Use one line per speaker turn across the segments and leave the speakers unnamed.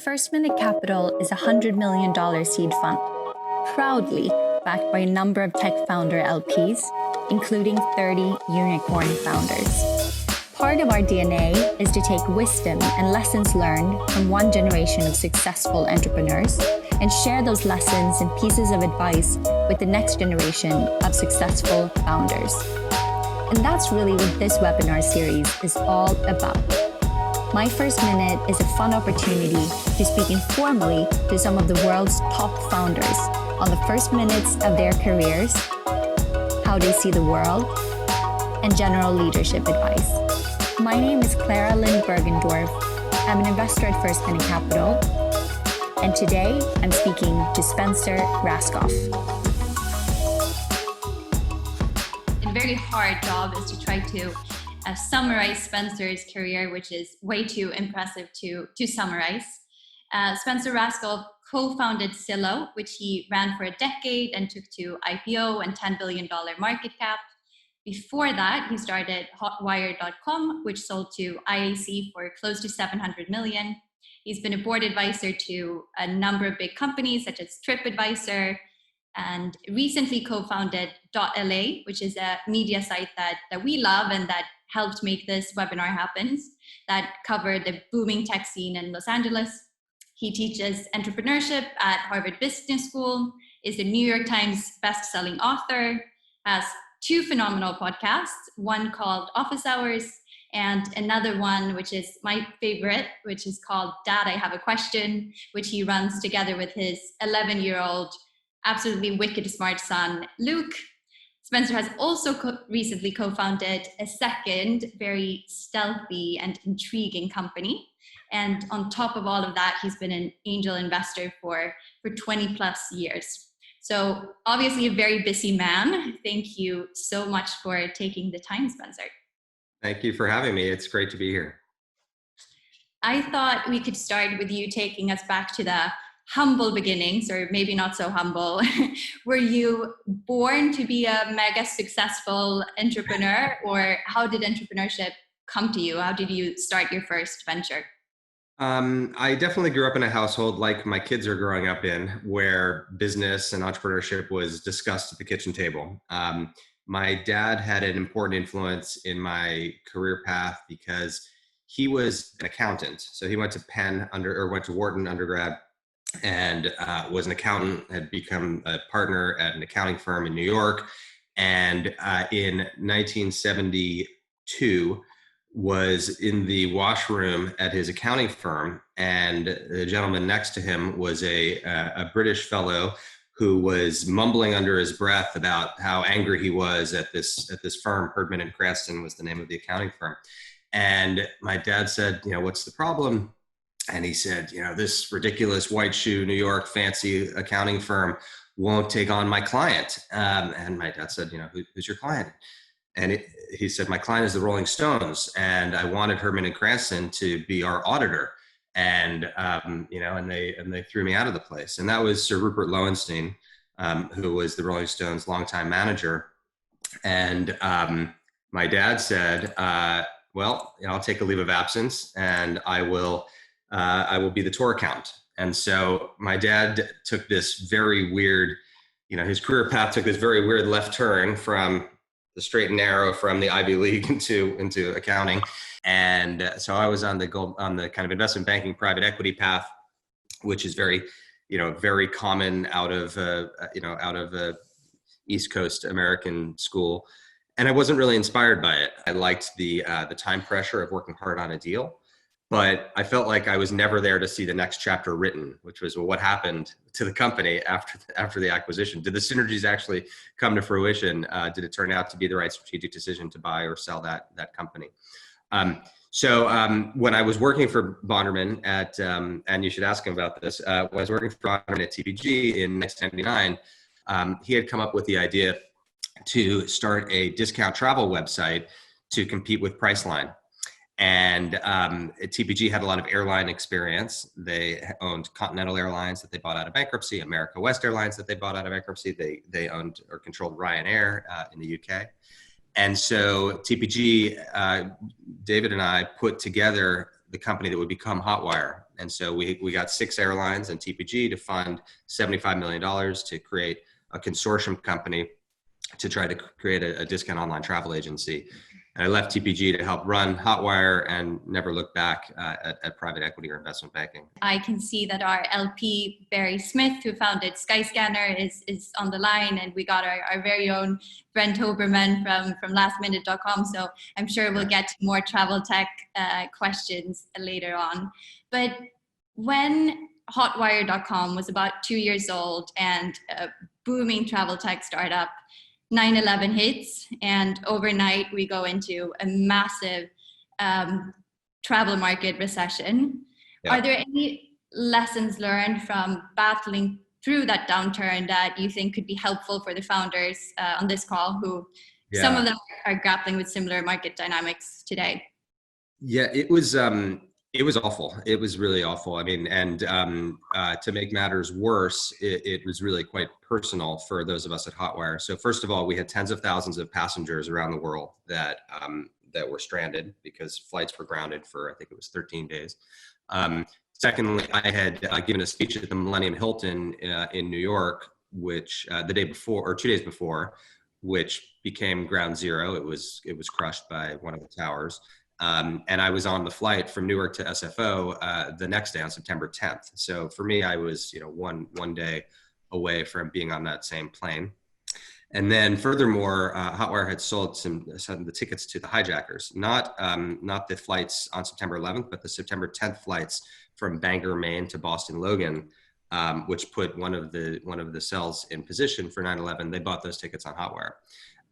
First Minute Capital is a $100 million seed fund, proudly backed by a number of tech founder LPs, including 30 unicorn founders. Part of our DNA is to take wisdom and lessons learned from one generation of successful entrepreneurs and share those lessons and pieces of advice with the next generation of successful founders. And that's really what this webinar series is all about. My First Minute is a fun opportunity to speak informally to some of the world's top founders on the first minutes of their careers, how they see the world, and general leadership advice. My name is Clara Lindh Bergendorff. I'm an investor at First Minute Capital, and today I'm speaking to Spencer Rascoff. A very hard job is to try to summarize Spencer's career, which is way too impressive to summarize. Spencer Rascoff co-founded Zillow, which he ran for a decade and took to IPO and $10 billion market cap. Before that, he started Hotwire.com, which sold to IAC for close to $700 million. He's been a board advisor to a number of big companies such as Tripadvisor, and recently co-founded dot.LA, which is a media site that we love and that helped make this webinar happen, that covered the booming tech scene in Los Angeles. He teaches entrepreneurship at Harvard Business School, is a New York Times best-selling author, has two phenomenal podcasts, one called Office Hours and another one, which is my favorite, which is called Dad, I Have a Question, which he runs together with his 11-year-old, absolutely wicked smart son, Luke. Spencer has also recently co-founded a second very stealthy and intriguing company. And on top of all of that, he's been an angel investor for 20 plus years. So obviously a very busy man. Thank you so much for taking the time, Spencer.
Thank you for having me. It's great to be here.
I thought we could start with you taking us back to the humble beginnings, or maybe not so humble. Were you born to be a mega successful entrepreneur, or how did entrepreneurship come to you? How did you start your first venture?
I definitely grew up in a household like my kids are growing up in, where business and entrepreneurship was discussed at the kitchen table. My dad had an important influence in my career path because he was an accountant. So he went to went to Wharton undergrad, and was an accountant, had become a partner at an accounting firm in New York. And in 1972, was in the washroom at his accounting firm. And the gentleman next to him was a British fellow who was mumbling under his breath about how angry he was at this firm. Herdman & Creston was the name of the accounting firm. And my dad said, what's the problem? And he said, this ridiculous white shoe, New York fancy accounting firm won't take on my client. And my dad said, who's your client? And he said, my client is the Rolling Stones. And I wanted Herdman & Creston to be our auditor. And, and they threw me out of the place. And that was Sir Rupert Lowenstein, who was the Rolling Stones' longtime manager. And my dad said, I'll take a leave of absence and I will be the tour accountant. And so my dad took this very weird, his career path took this very weird left turn from the straight and narrow from the Ivy League into accounting. And so I was on the kind of investment banking private equity path, which is very, very common out of East Coast American school. And I wasn't really inspired by it. I liked the time pressure of working hard on a deal. But I felt like I was never there to see the next chapter written, which was, what happened to the company after the acquisition? Did the synergies actually come to fruition? Did it turn out to be the right strategic decision to buy or sell that company? So when I was working for Bonderman and you should ask him about this, when I was working for Bonderman at TPG in 1999, he had come up with the idea to start a discount travel website to compete with Priceline. And TPG had a lot of airline experience. They owned Continental Airlines that they bought out of bankruptcy, America West Airlines that they bought out of bankruptcy. They owned or controlled Ryanair in the UK. And so TPG, David and I put together the company that would become Hotwire. And so we got 6 airlines and TPG to fund $75 million to create a consortium company to try to create a discount online travel agency. And I left TPG to help run Hotwire and never looked back at private equity or investment banking.
I can see that our LP, Barry Smith, who founded Skyscanner, is on the line, and we got our very own Brent Hoberman from lastminute.com. So I'm sure we'll get to more travel tech questions later on. But when Hotwire.com was about 2 years old and a booming travel tech startup, 9/11 hits, and overnight we go into a massive travel market recession. Yeah. Are there any lessons learned from battling through that downturn that you think could be helpful for the founders on this call, who some of them are grappling with similar market dynamics today?
Yeah, it was awful. It was really awful. I mean, and to make matters worse, it was really quite personal for those of us at Hotwire. So first of all, we had tens of thousands of passengers around the world that were stranded because flights were grounded for, I think it was 13 days. Secondly, I had given a speech at the Millennium Hilton in New York, which the day before or 2 days before, which became ground zero. It was crushed by one of the towers. And I was on the flight from Newark to SFO the next day on September 10th. So for me, I was one day away from being on that same plane. And then furthermore, Hotwire had sold some of the tickets to the hijackers, not the flights on September 11th, but the September 10th flights from Bangor, Maine to Boston Logan, which put one of the cells in position for 9/11. They bought those tickets on Hotwire.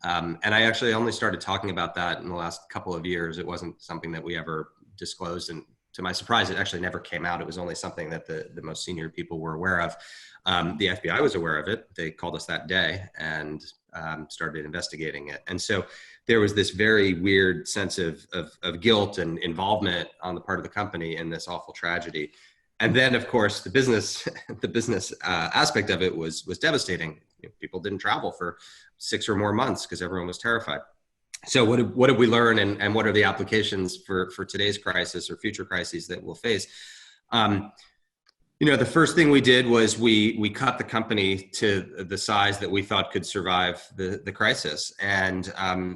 And I actually only started talking about that in the last couple of years. It wasn't something that we ever disclosed. And to my surprise, it actually never came out. It was only something that the most senior people were aware of. The FBI was aware of it. They called us that day and started investigating it. And so there was this very weird sense of guilt and involvement on the part of the company in this awful tragedy. And then, of course, the business aspect of it was devastating. People didn't travel for 6 or more months because everyone was terrified. So what did we learn, and what are the applications for today's crisis or future crises that we'll face? The first thing we did was we cut the company to the size that we thought could survive the crisis. And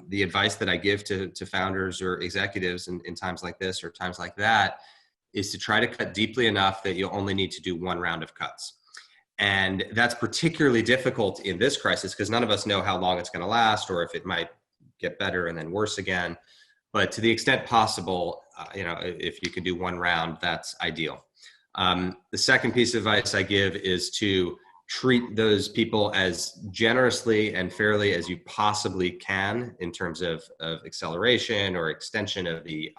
the advice that I give to founders or executives in times like this or times like that is to try to cut deeply enough that you'll only need to do one round of cuts. And that's particularly difficult in this crisis because none of us know how long it's going to last or if it might get better and then worse again. But to the extent possible, if you can do one round, that's ideal. The second piece of advice I give is to treat those people as generously and fairly as you possibly can in terms of acceleration or extension of the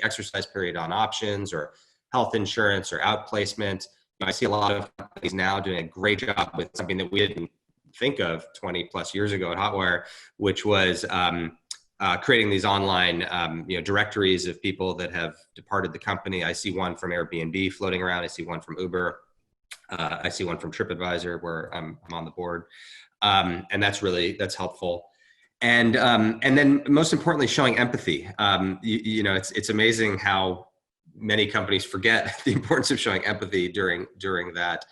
exercise period on options or health insurance or outplacement. I see a lot of companies now doing a great job with something that we didn't think of 20 plus years ago at Hotwire, which was creating these online directories of people that have departed the company. I see one from Airbnb floating around. I see one from Uber. I see one from Tripadvisor where I'm on the board. And that's helpful. And then most importantly, showing empathy. It's amazing how many companies forget the importance of showing empathy during that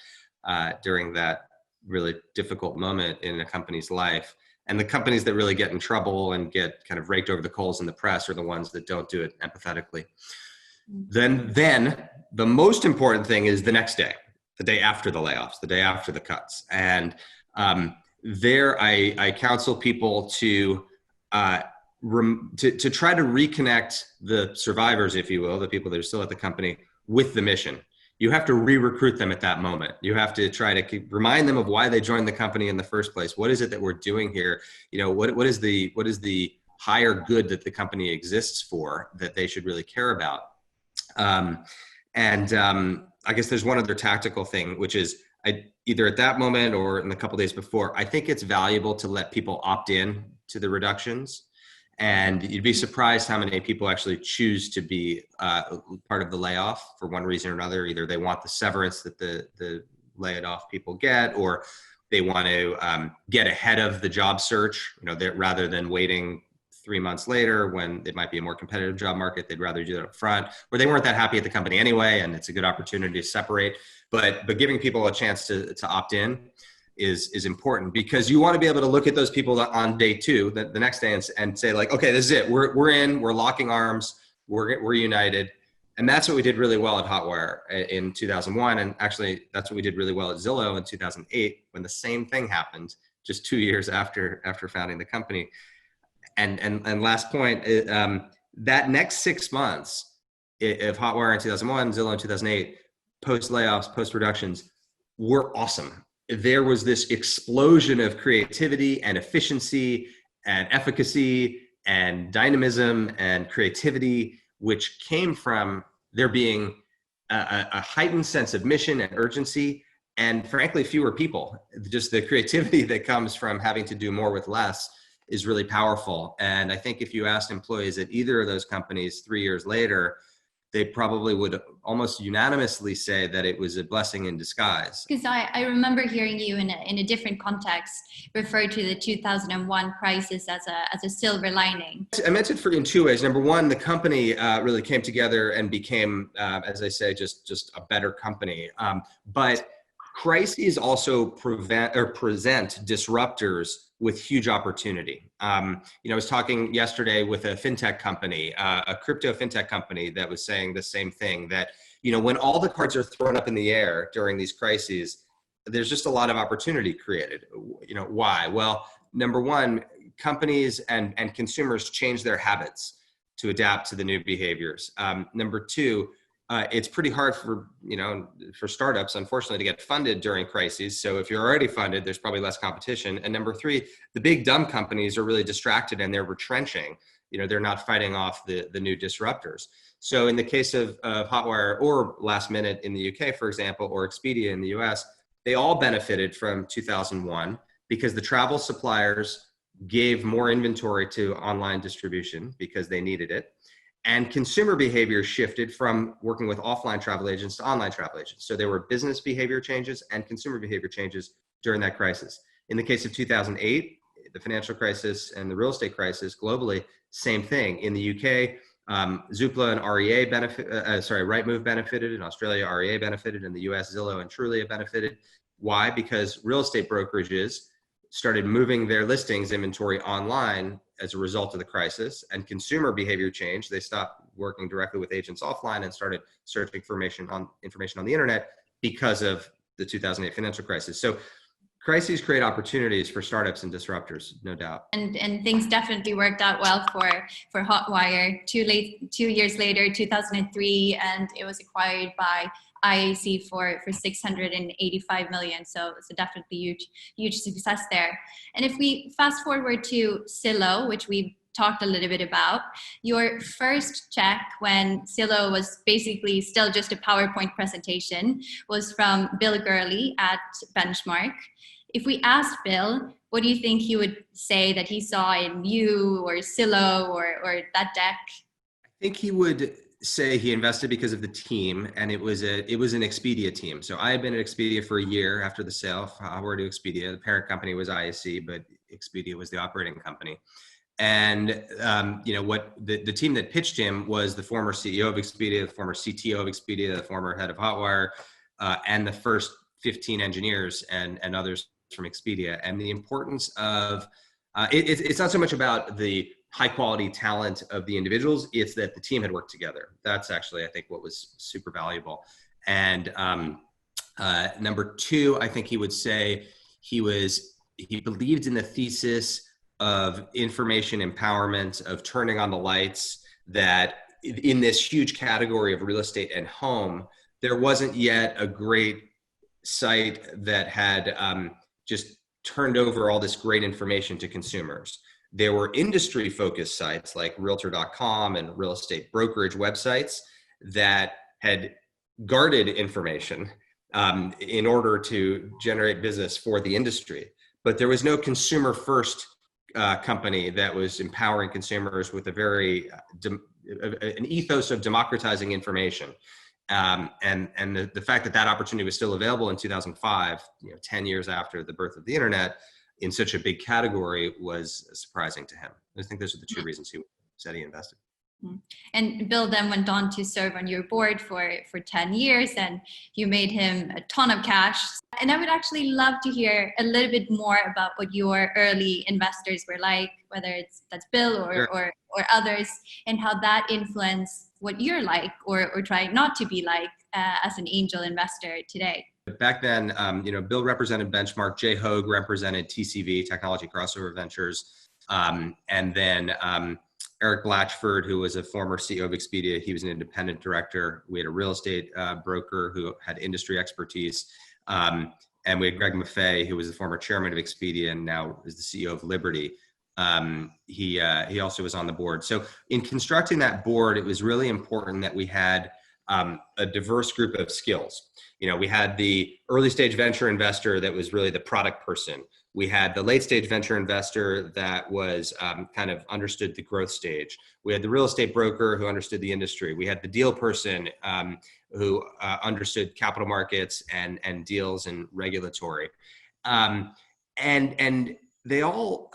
really difficult moment in a company's life. And the companies that really get in trouble and get kind of raked over the coals in the press are the ones that don't do it empathetically. Then the most important thing is the next day, the day after the layoffs, the day after the cuts. And there I counsel people to try to reconnect the survivors, if you will, the people that are still at the company, with the mission. You have to re-recruit them at that moment. You have to try to remind them of why they joined the company in the first place. What is it that we're doing here? What is the higher good that the company exists for that they should really care about? I guess there's one other tactical thing, which is either at that moment or in the couple days before, I think it's valuable to let people opt in to the reductions. And you'd be surprised how many people actually choose to be part of the layoff for one reason or another. Either they want the severance that the laid off people get, or they want to get ahead of the job search, rather than waiting 3 months later, when it might be a more competitive job market, they'd rather do that up front, or they weren't that happy at the company anyway, and it's a good opportunity to separate. But giving people a chance to opt in is important, because you want to be able to look at those people on day two, the next day, and say like, okay, this is it. We're in, we're locking arms, we're united. And that's what we did really well at Hotwire in 2001. And actually, that's what we did really well at Zillow in 2008, when the same thing happened just 2 years after founding the company. And last point, that next 6 months of Hotwire in 2001, Zillow in 2008, post layoffs, post reductions, were awesome. There was this explosion of creativity and efficiency and efficacy and dynamism and creativity, which came from there being a heightened sense of mission and urgency, and frankly, fewer people. Just the creativity that comes from having to do more with less is really powerful. And I think if you asked employees at either of those companies 3 years later, they probably would almost unanimously say that it was a blessing in disguise.
Because I remember hearing you in a different context refer to the 2001 crisis as a silver lining.
I meant it in two ways. Number one, the company really came together and became, as I say, just a better company. But crises also present disruptors with huge opportunity. I was talking yesterday with a fintech company, a crypto fintech company, that was saying the same thing, that, when all the cards are thrown up in the air during these crises, there's just a lot of opportunity created. Why? Well, number one, companies and consumers change their habits to adapt to the new behaviors. Number two, it's pretty hard for startups, unfortunately, to get funded during crises. So if you're already funded, there's probably less competition. And number three, the big dumb companies are really distracted and they're retrenching. They're not fighting off the new disruptors. So in the case of Hotwire or Last Minute in the UK, for example, or Expedia in the US, they all benefited from 2001 because the travel suppliers gave more inventory to online distribution because they needed it. And consumer behavior shifted from working with offline travel agents to online travel agents. So there were business behavior changes and consumer behavior changes during that crisis. In the case of 2008, the financial crisis and the real estate crisis globally, same thing. In the UK, Zoopla and Rightmove benefited. In Australia, REA benefited. In the US, Zillow and Trulia benefited. Why? Because real estate brokerages started moving their listings inventory online as a result of the crisis, and consumer behavior changed. They stopped working directly with agents offline and started searching for information on the internet because of the 2008 financial crisis. So crises create opportunities for startups and disruptors, no doubt. And
things definitely worked out well for Hotwire. 2 years later, 2003, and it was acquired by IAC for 685 million. So it's a definitely huge success there. And if we fast forward to Zillow, which we've talked a little bit about, your first check when Zillow was basically still just a PowerPoint presentation was from Bill Gurley at Benchmark. If we asked Bill, what do you think he would say that he saw in you or Zillow or that deck?
I think he would say he invested because of the team, and it was an Expedia team. So I had been at Expedia for a year after the sale of Hotwire to Expedia. The parent company was IAC, but Expedia was the operating company. And what the team that pitched him was the former CEO of Expedia, the former CTO of Expedia, the former head of Hotwire, and the first 15 engineers and others from Expedia. And the importance of it's not so much about the high quality talent of the individuals, it's that the team had worked together. That's actually, I think, what was super valuable. And number two, I think he would say he believed in the thesis of information empowerment, of turning on the lights, that in this huge category of real estate and home, there wasn't yet a great site that had just turned over all this great information to consumers. There were industry focused sites like realtor.com and real estate brokerage websites that had guarded information in order to generate business for the industry. But there was no consumer first company that was empowering consumers with an ethos of democratizing information. And the fact that opportunity was still available in 2005, 10 years after the birth of the internet, in such a big category was surprising to him. I think those are the two reasons he said he invested.
And Bill then went on to serve on your board for 10 years, and you made him a ton of cash. And I would actually love to hear a little bit more about what your early investors were like, whether that's Bill or,
Sure.
or others, and how that influenced what you're like or try not to be like as an angel investor today.
Back then, Bill represented Benchmark, Jay Hogue represented TCV, Technology Crossover Ventures, and then Eric Blatchford, who was a former CEO of Expedia, he was an independent director. We had a real estate broker who had industry expertise. And we had Greg Maffei, who was the former chairman of Expedia and now is the CEO of Liberty. He also was on the board. So in constructing that board, it was really important that we had a diverse group of skills. We had the early stage venture investor that was really the product person. We had the late stage venture investor that was kind of understood the growth stage. We had the real estate broker who understood the industry. We had the deal person who understood capital markets and deals and regulatory. And they all,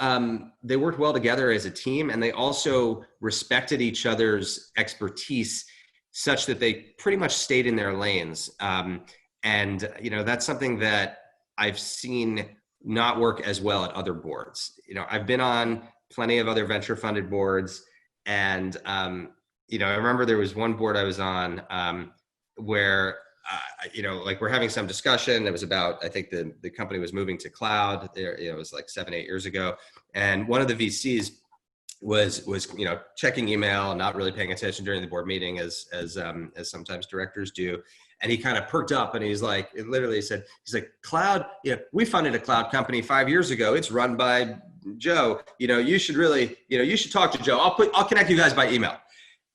they worked well together as a team, and they also respected each other's expertise such that they pretty much stayed in their lanes. That's something that I've seen not work as well at other boards. I've been on plenty of other venture funded boards, and I remember there was one board I was on where we're having some discussion. It was about, I think the company was moving to cloud. It was like 7-8 years ago, and one of the VCs was checking email and not really paying attention during the board meeting as sometimes directors do. And he kind of perked up and he's like, it literally said, he's like, cloud, we funded a cloud company 5 years ago. It's run by Joe. You should really, you should talk to Joe. I'll connect you guys by email.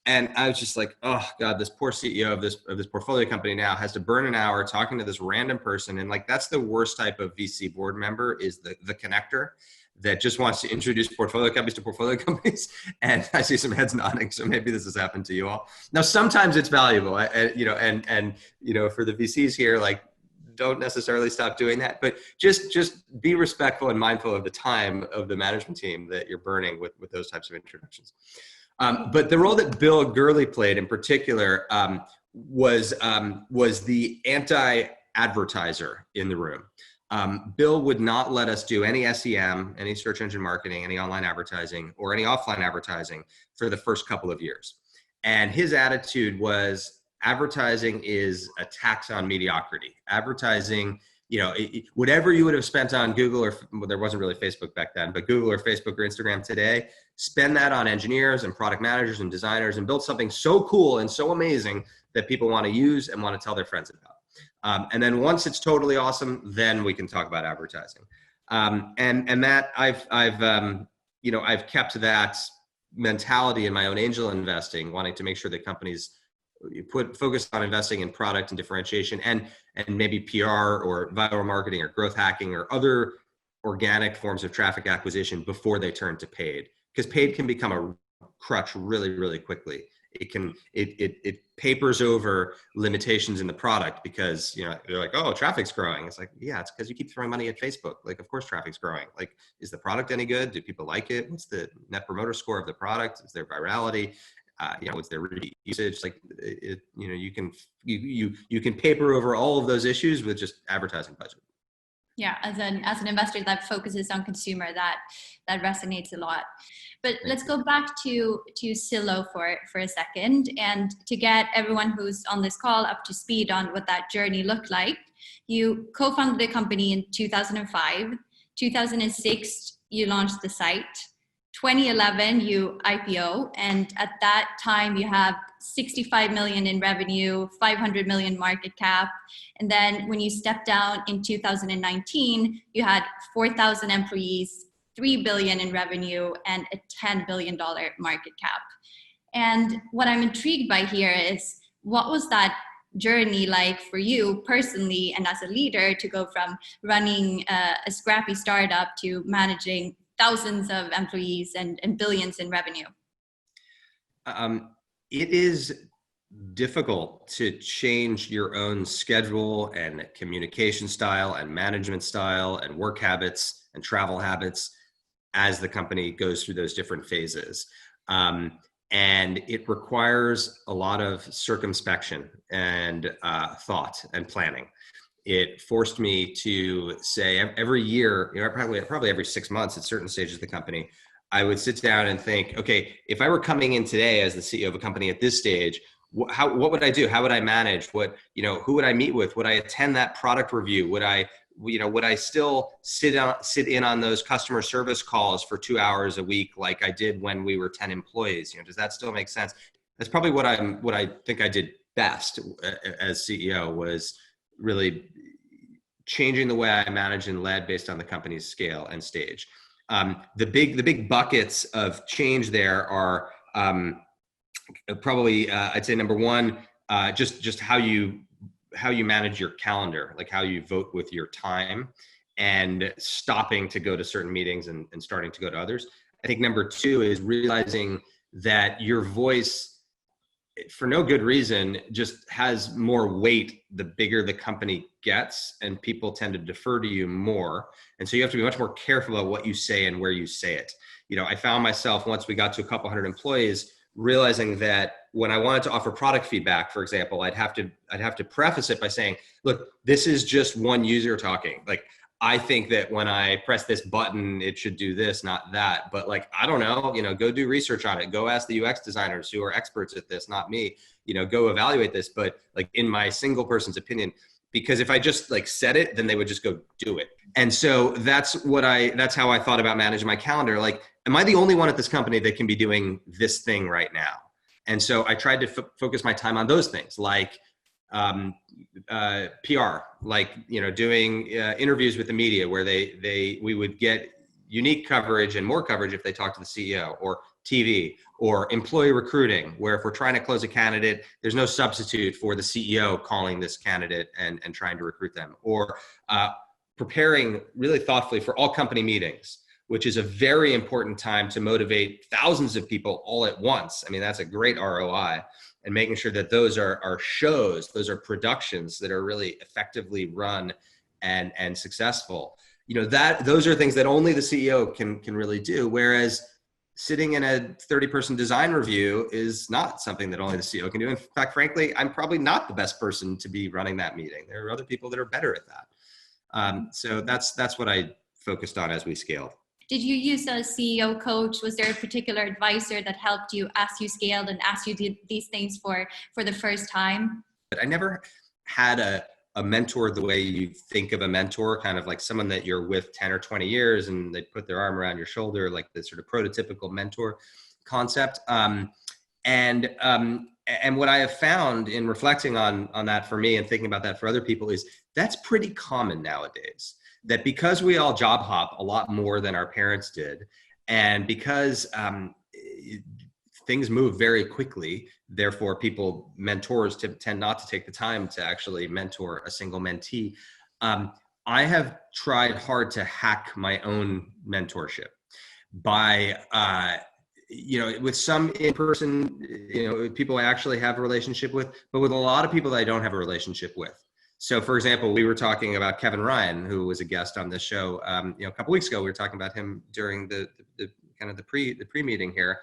And I was just like, oh God, this poor CEO of this portfolio company now has to burn an hour talking to this random person. And like, that's the worst type of VC board member, is the connector that just wants to introduce portfolio companies to portfolio companies. And I see some heads nodding, so maybe this has happened to you all. Now, sometimes it's valuable, for the VCs here, like, don't necessarily stop doing that, but just be respectful and mindful of the time of the management team that you're burning with those types of introductions. But the role that Bill Gurley played in particular was the anti-advertiser in the room. Bill would not let us do any SEM, any search engine marketing, any online advertising, or any offline advertising for the first couple of years. And his attitude was, advertising is a tax on mediocrity. Advertising, whatever you would have spent on Google, or there wasn't really Facebook back then, but Google or Facebook or Instagram today, spend that on engineers and product managers and designers and build something so cool and so amazing that people want to use and want to tell their friends about. And then once it's totally awesome, then we can talk about advertising. And that I've kept that mentality in my own angel investing, wanting to make sure that companies focus on investing in product and differentiation and maybe PR or viral marketing or growth hacking or other organic forms of traffic acquisition before they turn to paid, because paid can become a crutch really, really quickly. It papers over limitations in the product because, they're like, oh, traffic's growing. It's like, yeah, it's because you keep throwing money at Facebook. Like, of course, traffic's growing. Like, is the product any good? Do people like it? What's the net promoter score of the product? Is there virality? What's their repeat usage? Like, you can paper over all of those issues with just advertising budget.
Yeah, as an investor that focuses on consumer, that resonates a lot. But let's go back to Zillow for a second, and to get everyone who's on this call up to speed on what that journey looked like. You co-founded the company in 2005. 2006, you launched the site. 2011, you IPO, and at that time you have 65 million in revenue, 500 million market cap. And then when you stepped down in 2019, you had 4,000 employees, 3 billion in revenue, and a $10 billion market cap. And what I'm intrigued by here is, what was that journey like for you personally and as a leader to go from running a scrappy startup to managing thousands of employees and billions in revenue?
It is difficult to change your own schedule and communication style and management style and work habits and travel habits as the company goes through those different phases. And it requires a lot of circumspection and thought and planning. It forced me to say every year, probably every 6 months at certain stages of the company, I would sit down and think, okay, if I were coming in today as the CEO of a company at this stage, what would I do? How would I manage? Who would I meet with? Would I attend that product review? Would I still sit in on those customer service calls for 2 hours a week like I did when we were 10 employees? Does that still make sense? That's probably what I think I did best as CEO, was really changing the way I managed and led based on the company's scale and stage. The big buckets of change there are probably I'd say number one, just how you manage your calendar, like how you vote with your time, and stopping to go to certain meetings and starting to go to others. I think number two is realizing that your voice, for no good reason, just has more weight the bigger the company gets, and people tend to defer to you more. And so you have to be much more careful about what you say and where you say it. I found myself, once we got to a couple hundred employees, realizing that when I wanted to offer product feedback, for example, I'd have to preface it by saying, look, this is just one user talking. Like, I think that when I press this button, it should do this, not that. But I don't know, go do research on it. Go ask the UX designers who are experts at this, not me, go evaluate this. But in my single person's opinion, because if I just said it, then they would just go do it. And so that's how I thought about managing my calendar. Am I the only one at this company that can be doing this thing right now? And so I tried to focus my time on those things, like PR, doing interviews with the media where we would get unique coverage and more coverage if they talked to the CEO, or TV, or employee recruiting, where if we're trying to close a candidate, there's no substitute for the CEO calling this candidate and trying to recruit them, or preparing really thoughtfully for all company meetings, which is a very important time to motivate thousands of people all at once. I mean, that's a great ROI. And making sure that those are shows, those are productions that are really effectively run and successful. Those are things that only the CEO can really do. Whereas sitting in a 30-person design review is not something that only the CEO can do. In fact, frankly, I'm probably not the best person to be running that meeting. There are other people that are better at that. So that's what I focused on as we scaled.
Did you use a CEO coach? Was there a particular advisor that helped you as you scaled and as you did these things for the first time?
I never had a mentor the way you think of a mentor, kind of like someone that you're with 10 or 20 years and they put their arm around your shoulder, like the sort of prototypical mentor concept. And what I have found in reflecting on that for me and thinking about that for other people is that's pretty common nowadays. That because we all job hop a lot more than our parents did, and because things move very quickly, therefore mentors tend not to take the time to actually mentor a single mentee. I have tried hard to hack my own mentorship by, with some in-person, people I actually have a relationship with, but with a lot of people that I don't have a relationship with. So, for example, we were talking about Kevin Ryan, who was a guest on this show. A couple weeks ago, we were talking about him during the kind of the pre-meeting here.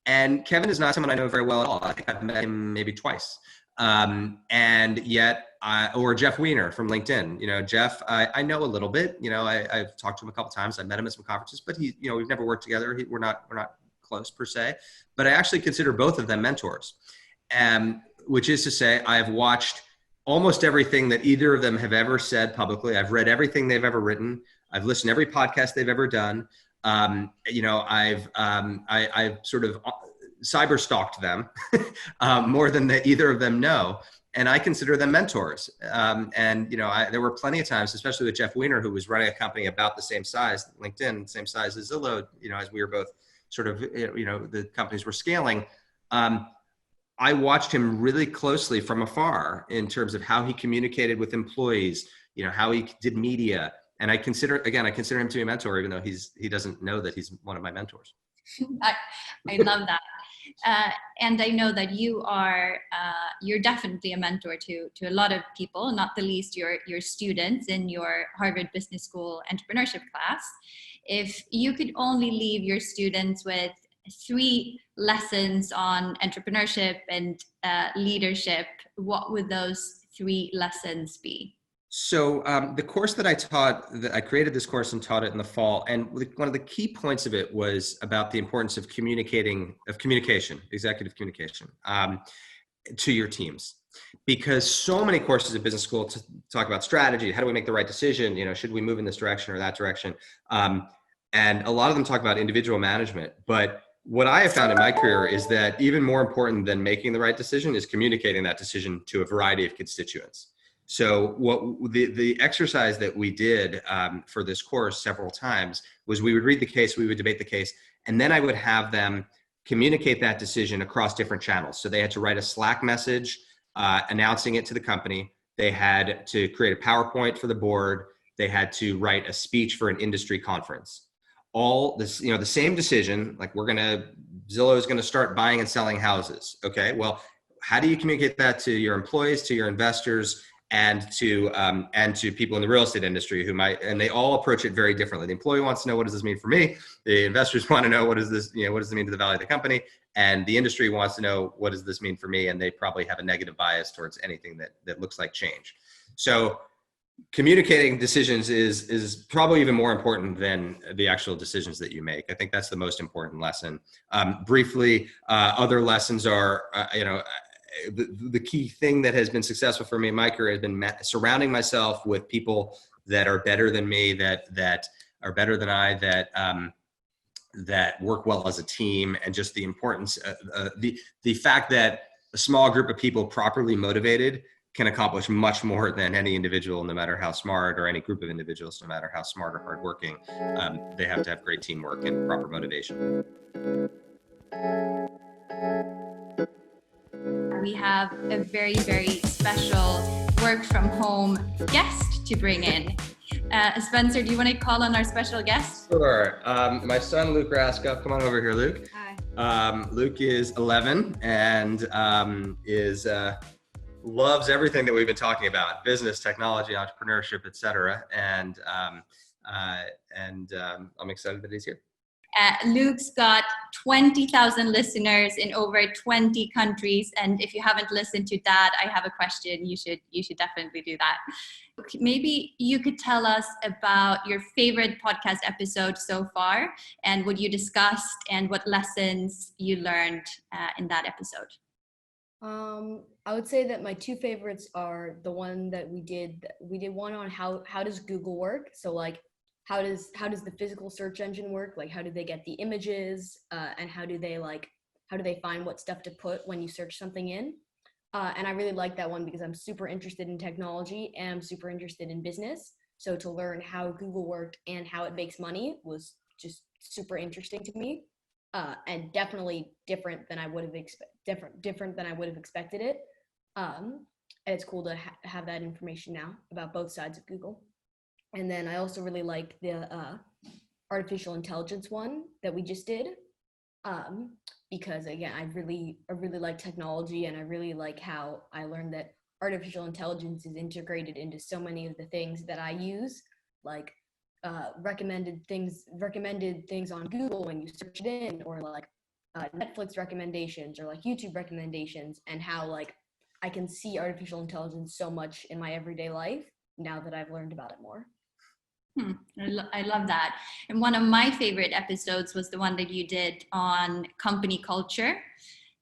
And Kevin is not someone I know very well at all. I think I've met him maybe twice. And yet, or Jeff Weiner from LinkedIn. Jeff, I know a little bit. I've talked to him a couple times. I met him at some conferences, but we've never worked together. We're not close per se. But I actually consider both of them mentors. Which is to say, I've watched almost everything that either of them have ever said publicly. I've read everything they've ever written. I've listened to every podcast they've ever done. I've sort of cyber stalked them more than either of them know. And I consider them mentors. There were plenty of times, especially with Jeff Weiner, who was running a company about the same size, LinkedIn, same size as Zillow, as we were both sort of, the companies were scaling. I watched him really closely from afar in terms of how he communicated with employees, how he did media. And I consider him to be a mentor, even though he doesn't know that he's one of my mentors.
I love that. And I know that you're definitely a mentor to a lot of people, not the least your students in your Harvard Business School entrepreneurship class. If you could only leave your students with 3 lessons on entrepreneurship and leadership, what would those 3 lessons be?
So the course that I taught, I created this course and taught it in the fall. And one of the key points of it was about the importance of communication, executive communication to your teams. Because so many courses at business school talk about strategy. How do we make the right decision? Should we move in this direction or that direction? And a lot of them talk about individual management. But what I have found in my career is that even more important than making the right decision is communicating that decision to a variety of constituents. So what the exercise that we did for this course several times was we would read the case, we would debate the case, and then I would have them communicate that decision across different channels. So they had to write a Slack message announcing it to the company. They had to create a PowerPoint for the board. They had to write a speech for an industry conference. All this, the same decision, like Zillow is going to start buying and selling houses. Okay, well, how do you communicate that to your employees, to your investors, and to people in the real estate industry and they all approach it very differently. The employee wants to know, what does this mean for me? The investors want to know, what does it mean to the value of the company? And the industry wants to know, what does this mean for me? And they probably have a negative bias towards anything that looks like change. So communicating decisions is probably even more important than the actual decisions that you make. I think that's the most important lesson. Briefly, other lessons are, the key thing that has been successful for me in my career has been surrounding myself with people that are better than me, that are better than I, that work well as a team, and just the importance, the fact that a small group of people properly motivated can accomplish much more than any individual, no matter how smart, or any group of individuals, no matter how smart or hardworking. They have to have great teamwork and proper motivation.
We have a very, very special work from home guest to bring in. Spencer, do you want to call on our special guest?
Sure. My son, Luke Rascoff. Come on over here, Luke.
Hi.
Luke is 11 and loves everything that we've been talking about: business, technology, entrepreneurship, etc. And I'm excited that he's here.
Luke's got 20,000 listeners in over 20 countries, and if you haven't listened to that, I have a question. You should definitely do that. Maybe you could tell us about your favorite podcast episode so far, and what you discussed, and what lessons you learned in that episode.
I would say that my 2 favorites are the one that we did one on how does Google work? So like, how does the physical search engine work? Like, how do they get the images, and how do they find what stuff to put when you search something in? And I really like that one because I'm super interested in technology and I'm super interested in business. So to learn how Google worked and how it makes money was just super interesting to me, and definitely different than I would have expected it. And it's cool to have that information now about both sides of Google. And then I also really like the artificial intelligence one that we just did, because again, I really like technology, and I really like how I learned that artificial intelligence is integrated into so many of the things that I use, like recommended things on Google when you search it in, or like Netflix recommendations, or like YouTube recommendations, and how like I can see artificial intelligence so much in my everyday life now that I've learned about it more.
I love that. And one of my favorite episodes was the one that you did on company culture.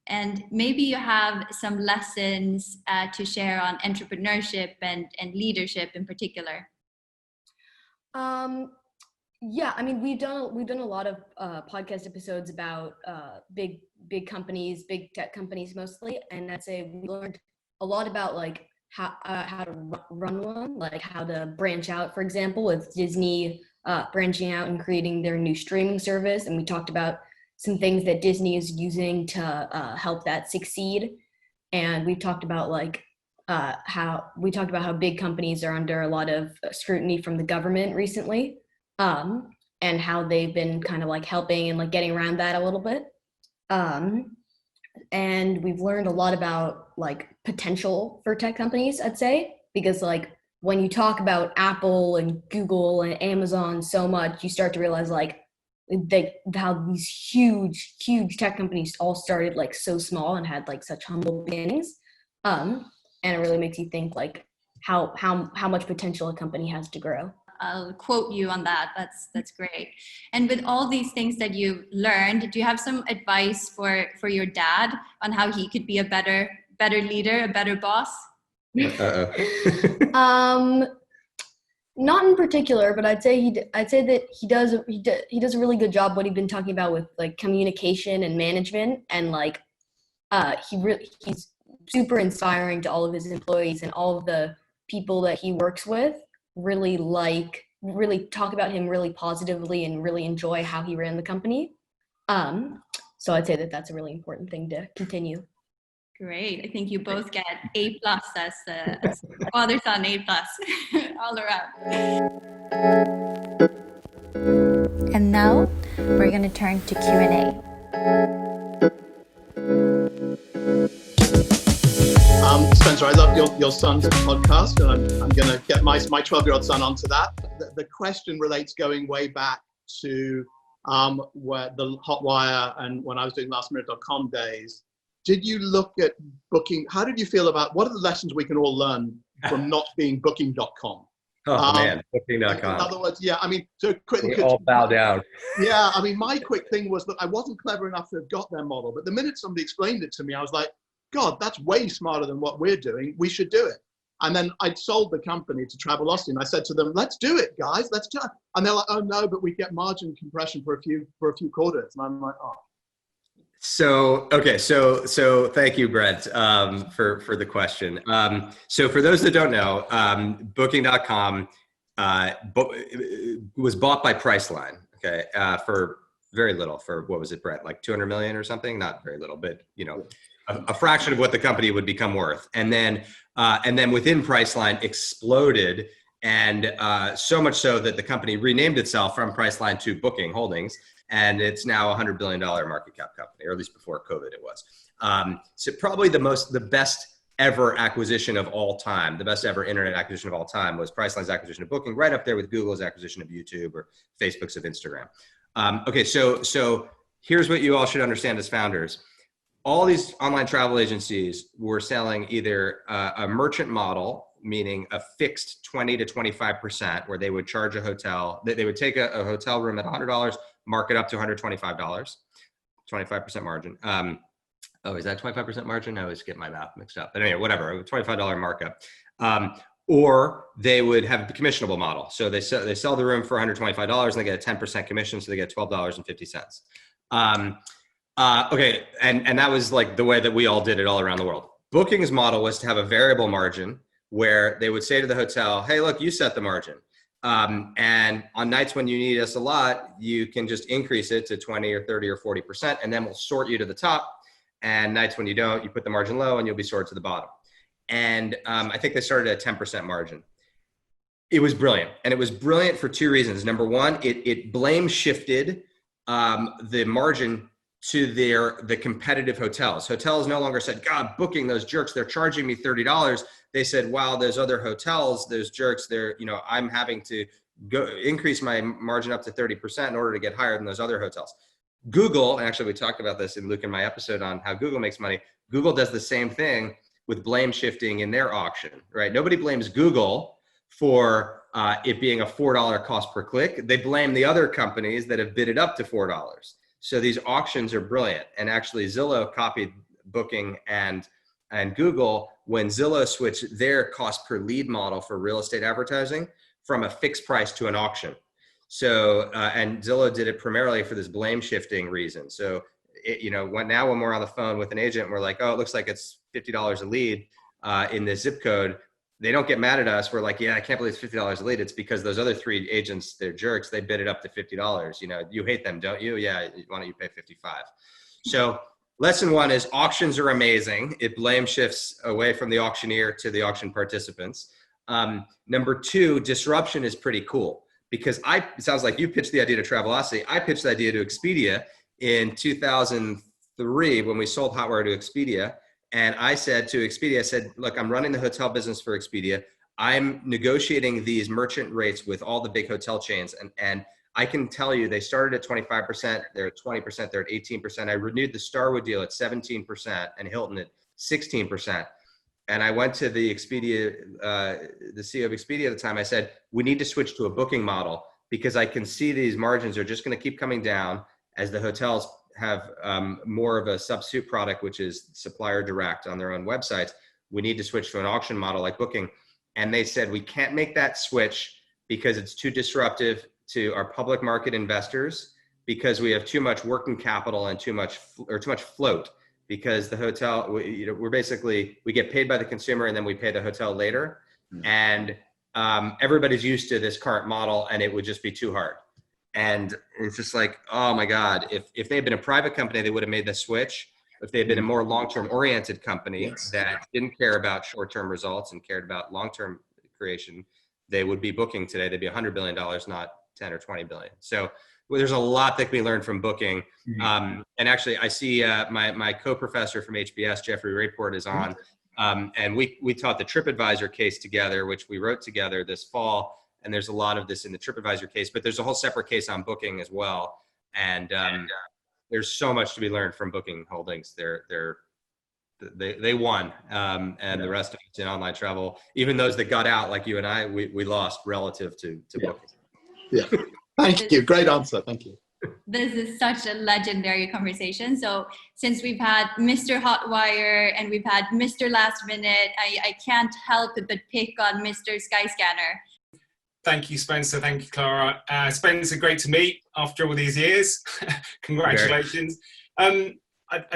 And maybe you have some lessons to share on entrepreneurship and leadership in particular.
Yeah, I mean, we've done a lot of podcast episodes about big companies, big tech companies mostly, and I'd say we learned a lot about like how to run one, like how to branch out, for example, with Disney branching out and creating their new streaming service. And we talked about some things that Disney is using to help that succeed. And we talked about like how big companies are under a lot of scrutiny from the government recently, and how they've been kind of like helping and like getting around that a little bit. and we've learned a lot about like potential for tech companies, I'd say, because like when you talk about Apple and Google and Amazon so much, you start to realize like how these huge tech companies all started like so small and had like such humble beginnings. And it really makes you think like how much potential a company has to grow.
I'll quote you on that. That's great. And with all these things that you learned, do you have some advice for your dad on how he could be a better leader, a better boss?
Not in particular, but I'd say that he does a really good job what he's been talking about with like communication and management, and like he's super inspiring to all of his employees, and all of the people that he works with really talk about him really positively and really enjoy how he ran the company. So I'd say that that's a really important thing to continue.
Great. I think you both get A+ as father-son A+ all around.
And now we're going to turn to Q&A.
Spencer, I love your son's podcast, and I'm going to get my 12-year-old son onto that. The question relates going way back to where the Hotwire and when I was doing lastminute.com days. Did you look at booking? How did you feel about what are the lessons we can all learn from not being booking.com?
Oh man, booking.com.
In other words, yeah, I mean, so quickly.
We all bow down.
Yeah, I mean, my quick thing was that I wasn't clever enough to have got their model, but the minute somebody explained it to me, I was like, God, that's way smarter than what we're doing. We should do it. And then I'd sold the company to Travelocity, and I said to them, let's do it, guys. Let's do it. And they're like, oh no, but we get margin compression for a few quarters. And I'm like, oh.
So thank you, Brett, for the question. So for those that don't know, booking.com was bought by Priceline, okay, for very little, for what was it, Brett, like 200 million or something? Not very little, but you know, a fraction of what the company would become worth. And then within Priceline exploded, and so much so that the company renamed itself from Priceline to Booking Holdings, and it's now a $100 billion market cap company, or at least before COVID it was. So probably the best ever acquisition of all time, the best ever internet acquisition of all time was Priceline's acquisition of Booking, right up there with Google's acquisition of YouTube or Facebook's of Instagram. Okay, so here's what you all should understand as founders. All these online travel agencies were selling either a merchant model, meaning a fixed 20 to 25%, where they would charge a hotel, they would take a hotel room at $100, mark it up to $125, 25% margin. Oh, is that 25% margin? I always get my math mixed up. But anyway, whatever, a $25 markup. Or they would have the commissionable model. So they sell the room for $125 and they get a 10% commission, so they get $12.50. Okay, and that was like the way that we all did it all around the world. Booking's model was to have a variable margin where they would say to the hotel, hey, look, you set the margin. And on nights when you need us a lot, you can just increase it to 20 or 30 or 40%, and then we'll sort you to the top. And nights when you don't, you put the margin low and you'll be sorted to the bottom. And I think they started at a 10% margin. It was brilliant. And it was brilliant for two reasons. Number one, it blame shifted the margin to the competitive hotels. Hotels no longer said, God, Booking, those jerks, they're charging me $30. They said, wow, those other hotels, those jerks, I'm having to go increase my margin up to 30% in order to get higher than those other hotels. Google, and actually we talked about this in Luke and my episode on how Google makes money. Google does the same thing with blame shifting in their auction, right? Nobody blames Google for it being a $4 cost per click. They blame the other companies that have bid it up to $4. So these auctions are brilliant. And actually Zillow copied Booking and Google when Zillow switched their cost per lead model for real estate advertising from a fixed price to an auction. So, and Zillow did it primarily for this blame shifting reason. So, when we're on the phone with an agent, we're like, oh, it looks like it's $50 a lead in this zip code. They don't get mad at us. We're like, yeah, I can't believe it's $50 a lead. It's because those other three agents, they're jerks. They bid it up to $50. You hate them, don't you? Yeah. Why don't you pay 55? So lesson one is auctions are amazing. It blame shifts away from the auctioneer to the auction participants. Number two, disruption is pretty cool because it sounds like you pitched the idea to Travelocity. I pitched the idea to Expedia in 2003 2003 when we sold Hotwire to Expedia. And I said to Expedia, I said, look, I'm running the hotel business for Expedia. I'm negotiating these merchant rates with all the big hotel chains. And I can tell you, they started at 25%, they're at 20%, they're at 18%. I renewed the Starwood deal at 17% and Hilton at 16%. And I went to the Expedia, the CEO of Expedia at the time. I said, we need to switch to a booking model because I can see these margins are just going to keep coming down as the hotels have more of a substitute product, which is supplier direct on their own websites. We need to switch to an auction model like Booking. And they said, we can't make that switch because it's too disruptive to our public market investors, because we have too much working capital and too much float, because the hotel, we're basically, we get paid by the consumer and then we pay the hotel later. And everybody's used to this current model and it would just be too hard. And it's just like, oh my God, if they had been a private company, they would have made the switch. If they had been a more long-term oriented company that didn't care about short-term results and cared about long-term creation, they would be Booking today. They'd be $100 billion, not 10 or 20 billion. So there's a lot that can be learned from Booking. And actually I see my co-professor from HBS, Jeffrey Rayport, is on. And we taught the Tripadvisor case together, which we wrote together this fall. And there's a lot of this in the Tripadvisor case, but there's a whole separate case on Booking as well. And there's so much to be learned from Booking Holdings. They won, and the rest of it's in online travel. Even those that got out, like you and I, we lost relative to Booking.
Yeah, thank you. Great answer. Thank you.
This is such a legendary conversation. So since we've had Mr. Hotwire and we've had Mr. Last Minute, I can't help but pick on Mr. Skyscanner.
Thank you, Spencer. Thank you, Clara. Spencer, great to meet after all these years. Congratulations.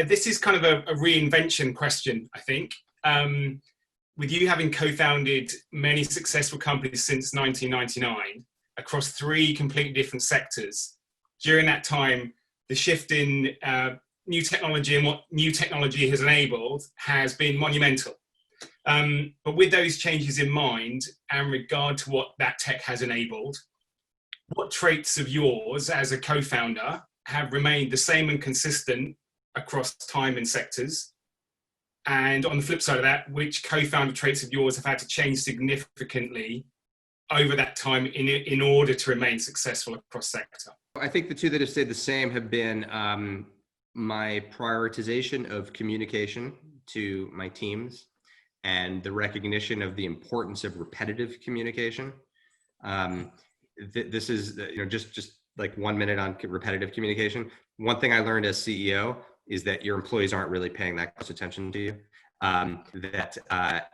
This is kind of a reinvention question, I think. With you having co-founded many successful companies since 1999 across 3 completely different sectors, during that time, the shift in new technology and what new technology has enabled has been monumental. But with those changes in mind and regard to what that tech has enabled, what traits of yours as a co-founder have remained the same and consistent across time and sectors? And on the flip side of that, which co-founder traits of yours have had to change significantly over that time in order to remain successful across sector?
I think the 2 that have stayed the same have been my prioritization of communication to my teams and the recognition of the importance of repetitive communication. This is, just like 1 minute on repetitive communication. One thing I learned as CEO is that your employees aren't really paying that close attention to you.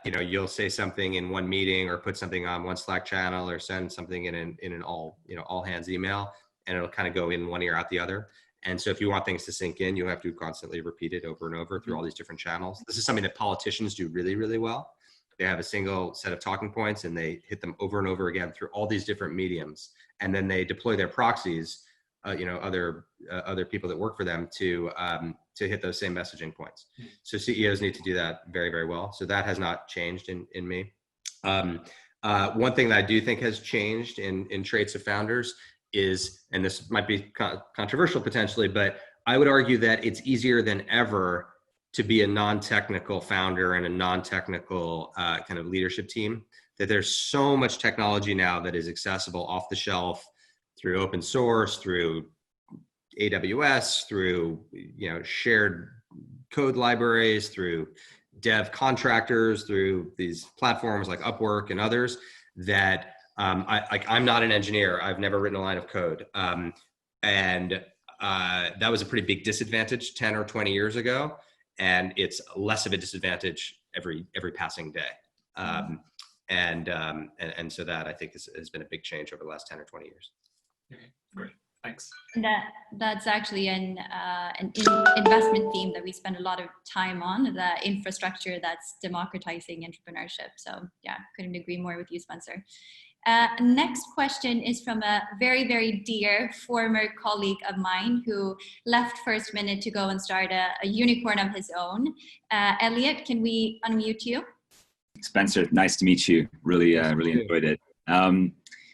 You'll say something in one meeting or put something on one Slack channel or send something in an all hands email, and it'll kind of go in one ear out the other. And so if you want things to sink in, you have to constantly repeat it over and over through all these different channels. This is something that politicians do really, really well. They have a single set of talking points and they hit them over and over again through all these different mediums. And then they deploy their proxies, other people that work for them to hit those same messaging points. So CEOs need to do that very, very well. So that has not changed in me. One thing that I do think has changed in traits of founders is, and this might be controversial potentially, but I would argue that it's easier than ever to be a non-technical founder and a non-technical kind of leadership team, that there's so much technology now that is accessible off the shelf through open source, through AWS, through shared code libraries, through dev contractors, through these platforms like Upwork and others, that I'm not an engineer. I've never written a line of code. And that was a pretty big disadvantage 10 or 20 years ago. And it's less of a disadvantage every passing day. And so that I think has been a big change over the last 10 or 20 years.
Okay, great, thanks.
That's actually an investment theme that we spend a lot of time on, the infrastructure that's democratizing entrepreneurship. So yeah, couldn't agree more with you, Spencer. Next question is from a very, very dear former colleague of mine who left First Minute to go and start a unicorn of his own. Elliot, can we unmute you?
Spencer, nice to meet you. Really enjoyed it.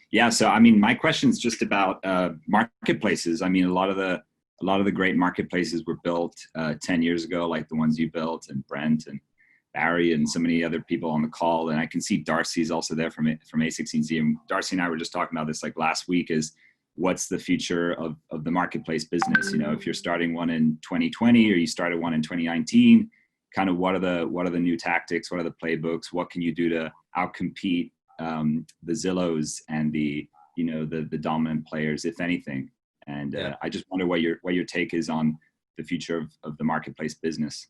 Yeah, so I mean, my question is just about marketplaces. I mean, a lot of the a lot of the great marketplaces were built 10 years ago, like the ones you built, and Brent and Barry and so many other people on the call. And I can see Darcy's also there from A16Z. And Darcy and I were just talking about this like last week, is what's the future of the marketplace business? You know, if you're starting one in 2020 or you started one in 2019, kind of what are the new tactics? What are the playbooks? What can you do to outcompete the Zillows and the dominant players, if anything? And I just wonder what your take is on the future of the marketplace business.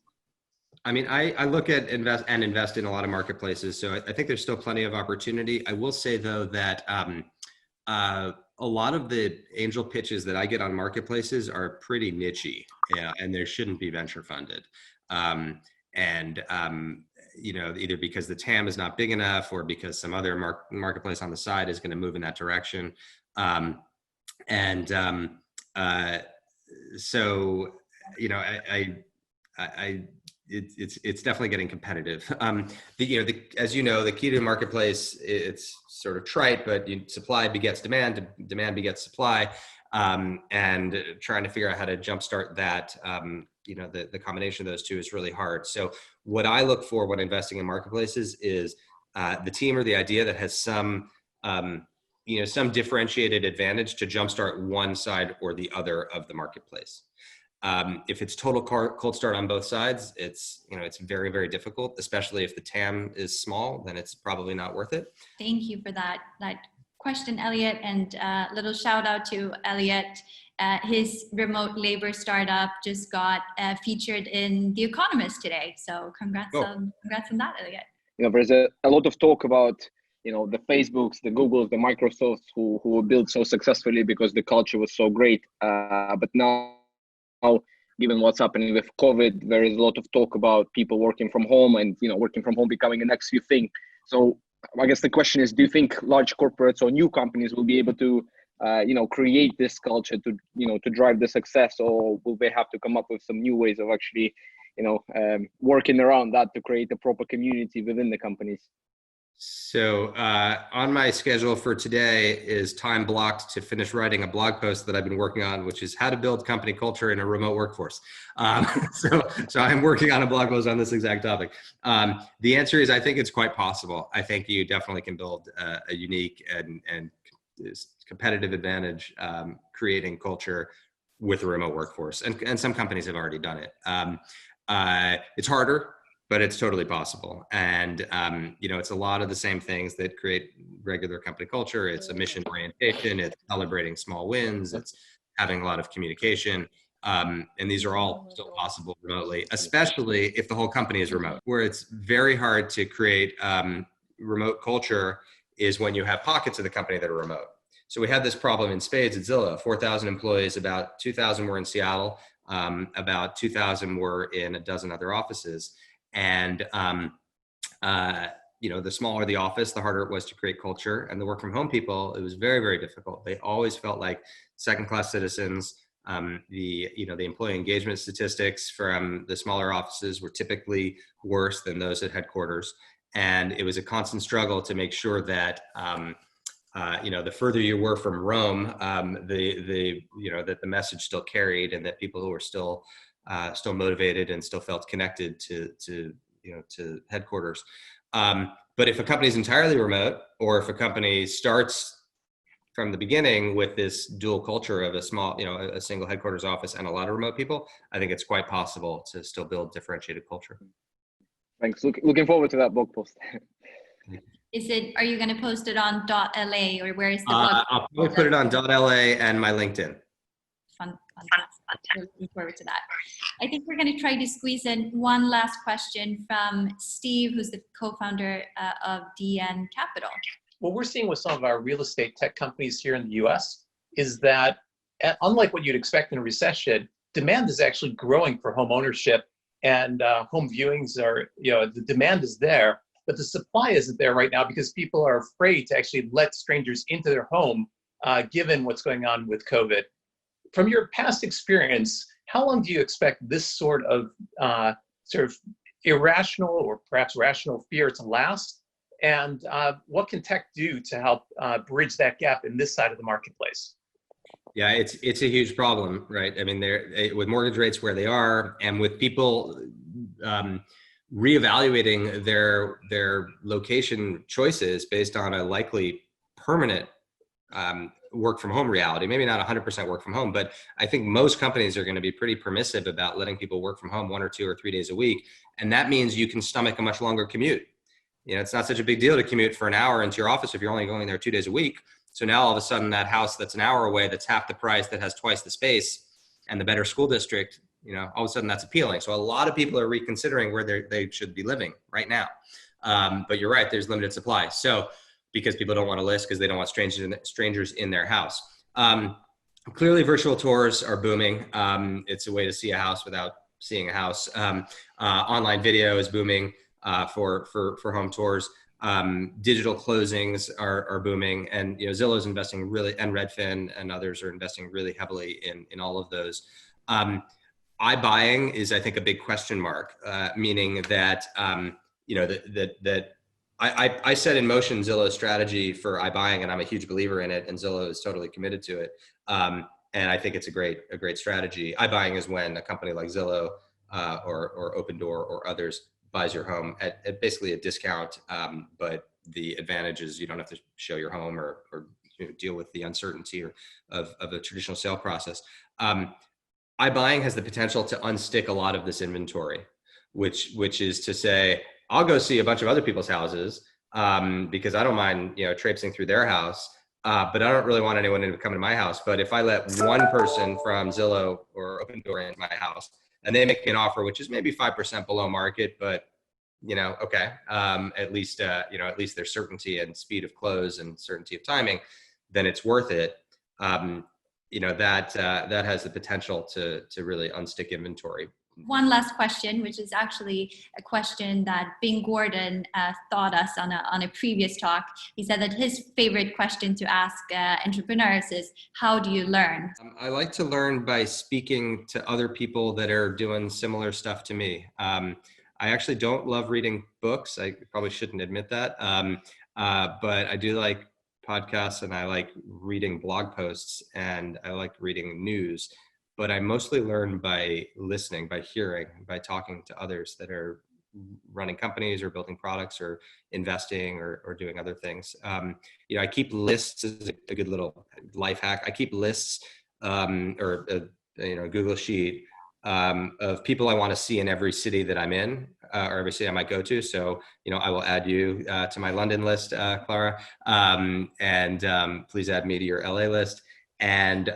I mean, I look at invest in a lot of marketplaces, so I think there's still plenty of opportunity. I will say though that a lot of the angel pitches that I get on marketplaces are pretty nichey, and they shouldn't be venture funded. Either because the TAM is not big enough, or because some other marketplace on the side is going to move in that direction. It's definitely getting competitive. As you know, the key to the marketplace, it's sort of trite, but supply begets demand, demand begets supply, and trying to figure out how to jumpstart that. The combination of those two is really hard. So what I look for when investing in marketplaces is the team or the idea that has some differentiated advantage to jumpstart one side or the other of the marketplace. If it's total cold start on both sides, it's very, very difficult, especially if the TAM is small, then it's probably not worth it.
Thank you for that question, Elliot, and little shout out to Elliot. His remote labor startup just got featured in The Economist today. So congrats on that, Elliot.
There's a lot of talk about, the Facebooks, the Googles, the Microsofts who were built so successfully because the culture was so great. But now, given what's happening with COVID, there is a lot of talk about people working from home and, working from home becoming the next new thing. So I guess the question is, do you think large corporates or new companies will be able to, create this culture to drive the success, or will they have to come up with some new ways of actually, working around that to create a proper community within the companies?
So on my schedule for today is time blocked to finish writing a blog post that I've been working on, which is how to build company culture in a remote workforce. So I'm working on a blog post on this exact topic. The answer is, I think it's quite possible. I think you definitely can build a unique and competitive advantage creating culture with a remote workforce. And some companies have already done it. It's harder, but it's totally possible. And, it's a lot of the same things that create regular company culture. It's a mission orientation, it's celebrating small wins, it's having a lot of communication. And these are all still possible remotely, especially if the whole company is remote. Where it's very hard to create remote culture is when you have pockets of the company that are remote. So we had this problem in spades at Zillow. 4,000 employees, about 2,000 were in Seattle, about 2,000 were in a dozen other offices. And, the smaller the office, the harder it was to create culture. And the work from home people, it was very, very difficult. They always felt like second-class citizens. The employee engagement statistics from the smaller offices were typically worse than those at headquarters. And it was a constant struggle to make sure that, the further you were from Rome, that the message still carried, and that people who were still motivated and still felt connected to headquarters. But if a company is entirely remote, or if a company starts from the beginning with this dual culture of a small, a single headquarters office and a lot of remote people, I think it's quite possible to still build differentiated culture.
Thanks. Looking forward to that blog post.
Are you going to post it on .LA, or where is the blog?
I'll probably put it on .LA and my LinkedIn.
Fantastic. Looking forward to that. I think we're going to try to squeeze in one last question from Steve, who's the co-founder of DN Capital.
What we're seeing with some of our real estate tech companies here in the US is that, unlike what you'd expect in a recession, demand is actually growing for home ownership, and home viewings are, the demand is there, but the supply isn't there right now because people are afraid to actually let strangers into their home, given what's going on with COVID. From your past experience, how long do you expect this sort of irrational or perhaps rational fear to last? And what can tech do to help bridge that gap in this side of the marketplace?
Yeah, it's a huge problem, right? I mean, with mortgage rates where they are, and with people reevaluating their location choices based on a likely permanent work from home reality. Maybe not 100% work from home, but I think most companies are going to be pretty permissive about letting people work from home 1 or 2 or 3 days a week, and that means you can stomach a much longer commute. You know, it's not such a big deal to commute for an hour into your office if you're only going there 2 days a week. So now all of a sudden that house that's an hour away, that's half the price, that has twice the space and the better school district, you know, all of a sudden that's appealing. So a lot of people are reconsidering where they should be living right now. But you're right, there's limited supply. So because people don't want to list because they don't want strangers in their house. Clearly virtual tours are booming. It's a way to see a house without seeing a house. Online video is booming for home tours. Digital closings are booming, and you know, Zillow is investing really, and Redfin and others are investing really heavily in all of those. iBuying is, I think, a big question mark, meaning that you know, that I set in motion Zillow's strategy for iBuying, and I'm a huge believer in it, and Zillow is totally committed to it. And I think it's a great strategy. iBuying is when a company like Zillow or Open Door or others buys your home at basically a discount, but the advantage is you don't have to show your home or you know, deal with the uncertainty of a traditional sale process. iBuying has the potential to unstick a lot of this inventory, which is to say, I'll go see a bunch of other people's houses because I don't mind, you know, traipsing through their house, but I don't really want anyone to come to my house. But if I let one person from Zillow or Open Door into my house, and they make me an offer which is maybe 5% below market, but you know, okay, at least you know, at least there's certainty and speed of close and certainty of timing, then it's worth it. You know, that has the potential to really unstick inventory.
One last question, which is actually a question that Bing Gordon taught us on a previous talk. He said that his favorite question to ask entrepreneurs is, how do you learn?
I like to learn by speaking to other people that are doing similar stuff to me. I actually don't love reading books. I probably shouldn't admit that. But I do like podcasts, and I like reading blog posts, and I like reading news. But I mostly learn by listening, by hearing, by talking to others that are running companies or building products or investing or doing other things. You know, I keep lists as a good little life hack. I keep lists or you know, Google Sheet of people I want to see in every city that I'm in or every city I might go to. So, you know, I will add you to my London list, Clara, and please add me to your LA list. And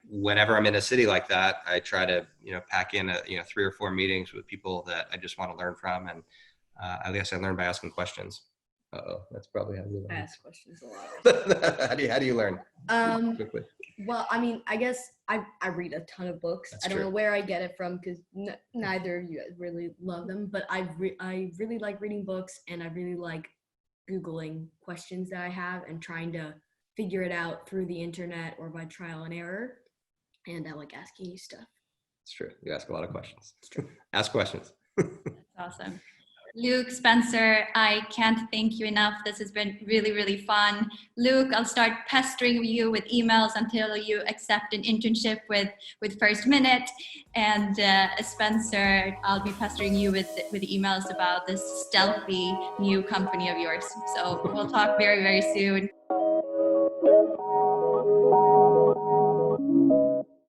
whenever I'm in a city like that, I try to, you know, pack in 3 or 4 meetings with people that I just want to learn from. And I guess I learn by asking questions. That's probably how you learn.
I ask questions a lot.
How do you learn? Quickly.
Well, I mean, I guess I read a ton of books.
That's
I don't
true.
know where I get it from because neither of you guys really love them, but I really like reading books, and I really like Googling questions that I have and trying to figure it out through the internet or by trial and error. And I like asking you stuff.
It's true. You ask a lot of questions. It's true. Ask questions.
That's awesome. Luke, Spencer, I can't thank you enough. This has been really, really fun. Luke, I'll start pestering you with emails until you accept an internship with First Minute. And Spencer, I'll be pestering you with emails about this stealthy new company of yours. So we'll talk very, very soon.